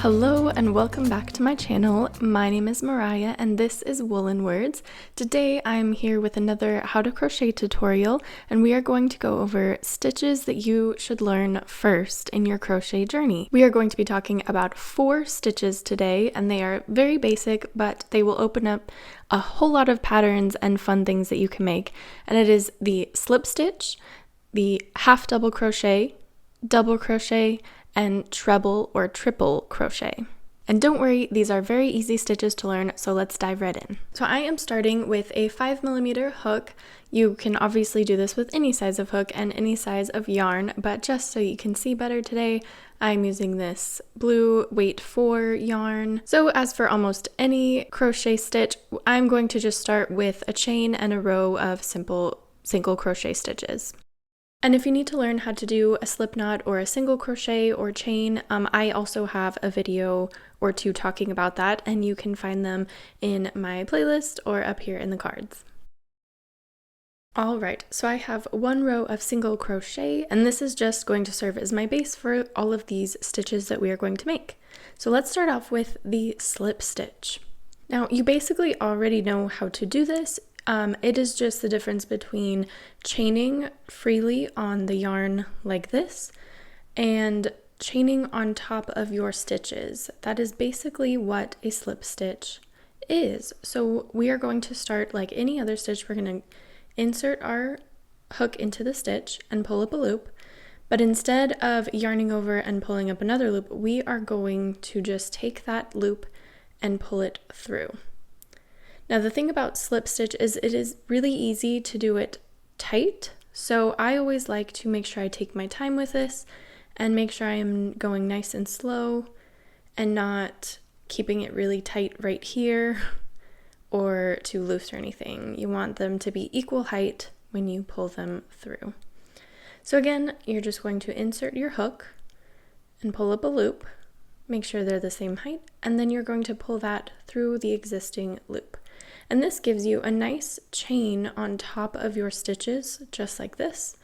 Hello and welcome back to my channel. My name is Mariah and this is Woolen Words. Today I'm here with another how to crochet tutorial, and we are going to go over stitches that you should learn first in your crochet journey. We are going to be talking about 4 stitches today, and they are very basic, but they will open up a whole lot of patterns and fun things that you can make. And it is the slip stitch, the half double crochet, double crochet, and treble or triple crochet. And don't worry, these are very easy stitches to learn, so let's dive right in. So I am starting with a 5mm hook. You can obviously do this with any size of hook and any size of yarn, but just so you can see better today, I'm using this blue weight 4 yarn. So as for almost any crochet stitch, I'm going to just start with a chain and a row of simple single crochet stitches. And if you need to learn how to do a slip knot or a single crochet or chain, I also have a video or 2 talking about that, and you can find them in my playlist or up here in the cards. Alright, so I have 1 row of single crochet, and this is just going to serve as my base for all of these stitches that we are going to make. So let's start off with the slip stitch. Now, you basically already know how to do this. It is just the difference between chaining freely on the yarn like this and chaining on top of your stitches. That is basically what a slip stitch is. So we are going to start like any other stitch. We're going to insert our hook into the stitch and pull up a loop, but instead of yarning over and pulling up another loop, we are going to just take that loop and pull it through. Now the thing about slip stitch is it is really easy to do it tight, so I always like to make sure I take my time with this and make sure I am going nice and slow and not keeping it really tight right here or too loose or anything. You want them to be equal height when you pull them through. So again, you're just going to insert your hook and pull up a loop, make sure they're the same height, and then you're going to pull that through the existing loop. And this gives you a nice chain on top of your stitches, just like this.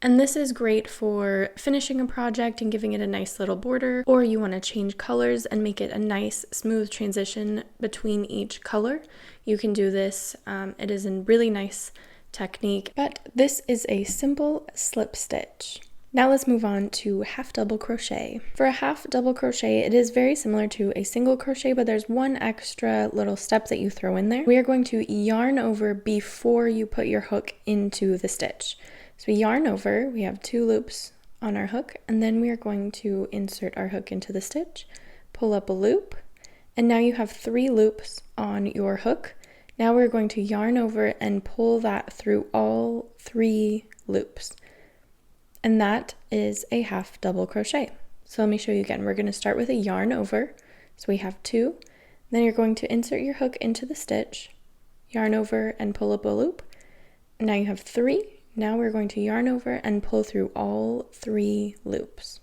And this is great for finishing a project and giving it a nice little border, or you want to change colors and make it a nice smooth transition between each color. You can do this. It is a really nice technique, but this is a simple slip stitch. Now let's move on to half double crochet. For a half double crochet, it is very similar to a single crochet, but there's one extra little step that you throw in there. We are going to yarn over before you put your hook into the stitch. So we yarn over, we have 2 loops on our hook, and then we are going to insert our hook into the stitch, pull up a loop, and now you have 3 loops on your hook. Now we're going to yarn over and pull that through all 3 loops. And that is a half double crochet. So let me show you again. We're going to start with a yarn over. So we have 2. Then you're going to insert your hook into the stitch, yarn over and pull up a loop. And now you have 3. Now we're going to yarn over and pull through all 3 loops.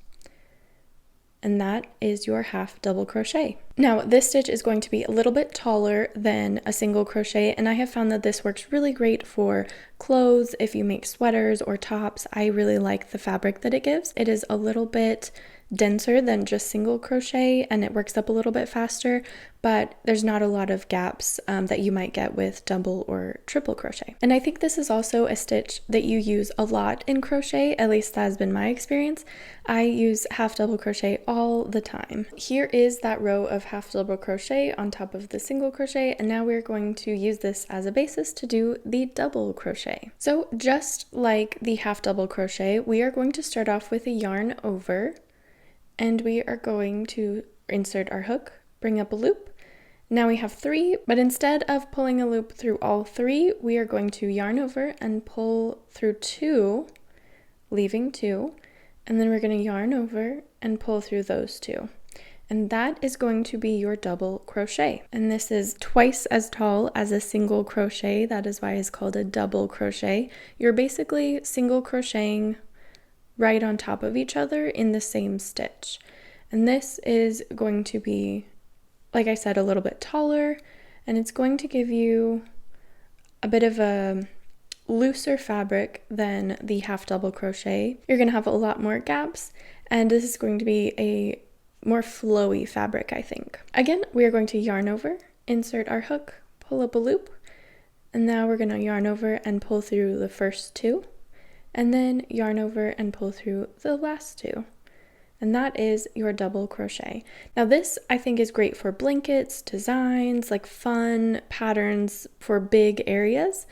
And that is your half double crochet. Now this stitch is going to be a little bit taller than a single crochet, and I have found that this works really great for clothes. If you make sweaters or tops, I really like the fabric that it gives. It is a little bit denser than just single crochet, and it works up a little bit faster, but there's not a lot of gaps that you might get with double or triple crochet. And I think this is also a stitch that you use a lot in crochet, at least that has been my experience. I use half double crochet all the time. Here is that row of half double crochet on top of the single crochet, and now we're going to use this as a basis to do the double crochet. So just like the half double crochet, we are going to start off with a yarn over, and we are going to insert our hook, bring up a loop. Now we have 3, but instead of pulling a loop through all 3, we are going to yarn over and pull through 2, leaving 2, and then we're going to yarn over and pull through those 2. And that is going to be your double crochet. And this is twice as tall as a single crochet. That is why it's called a double crochet. You're basically single crocheting right on top of each other in the same stitch. And this is going to be, like I said, a little bit taller, and it's going to give you a bit of a looser fabric than the half double crochet. You're going to have a lot more gaps, and this is going to be a more flowy fabric, I think. Again, we are going to yarn over, insert our hook, pull up a loop, and now we're going to yarn over and pull through the first two, and then yarn over and pull through the last two. And that is your double crochet. Now this I think is great for blankets, designs, like fun patterns for big areas.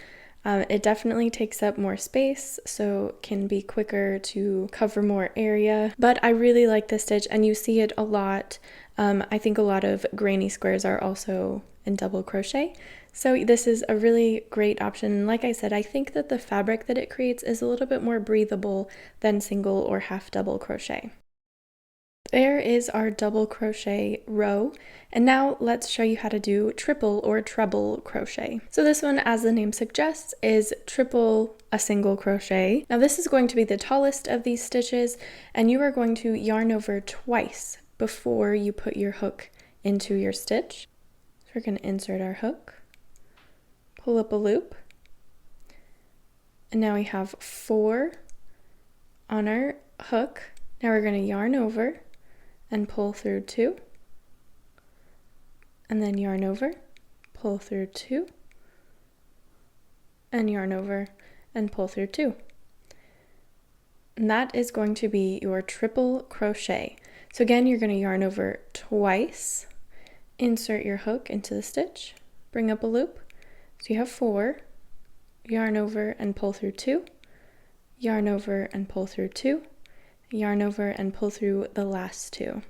It definitely takes up more space, so can be quicker to cover more area. But I really like this stitch, and you see it a lot. I think a lot of granny squares are also in double crochet. So this is a really great option. And like I said, I think that the fabric that it creates is a little bit more breathable than single or half double crochet. There is our double crochet row, and now let's show you how to do triple or treble crochet. So this one, as the name suggests, is triple a single crochet. Now this is going to be the tallest of these stitches, and you are going to yarn over twice before you put your hook into your stitch. So we're going to insert our hook, pull up a loop, and now we have 4 on our hook. Now we're going to yarn over and pull through 2, and then yarn over, pull through 2, and yarn over and pull through 2. And that is going to be your triple crochet. So again, you're going to yarn over twice, insert your hook into the stitch, bring up a loop, so you have 4, yarn over and pull through 2, yarn over and pull through 2, yarn over and pull through the last 2.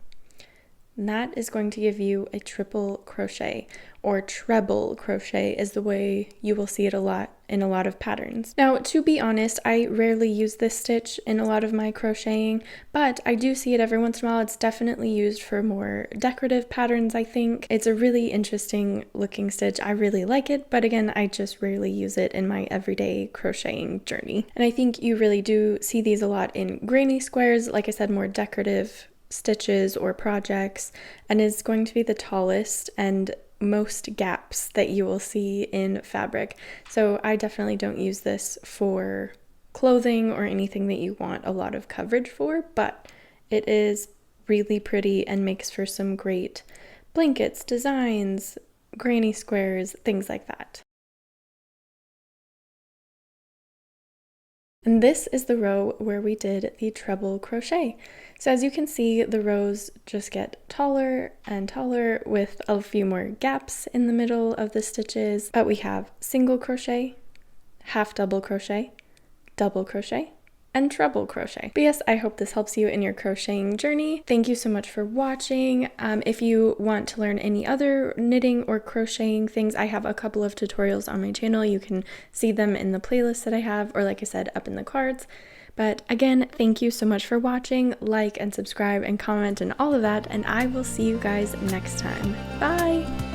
And that is going to give you a triple crochet, or treble crochet is the way you will see it a lot in a lot of patterns. Now, to be honest, I rarely use this stitch in a lot of my crocheting, but I do see it every once in a while. It's definitely used for more decorative patterns, I think. It's a really interesting looking stitch. I really like it, but again, I just rarely use it in my everyday crocheting journey. And I think you really do see these a lot in granny squares, like I said, more decorative stitches or projects, and is going to be the tallest and most gaps that you will see in fabric. So I definitely don't use this for clothing or anything that you want a lot of coverage for, but it is really pretty and makes for some great blankets, designs, granny squares, things like that. And this is the row where we did the treble crochet. So as you can see, the rows just get taller and taller with a few more gaps in the middle of the stitches. But we have single crochet, half double crochet, double crochet, and treble crochet. But yes, I hope this helps you in your crocheting journey. Thank you so much for watching. If you want to learn any other knitting or crocheting things, I have a couple of tutorials on my channel. You can see them in the playlist that I have, or like I said, up in the cards. But again, thank you so much for watching. Like and subscribe and comment and all of that, and I will see you guys next time. Bye!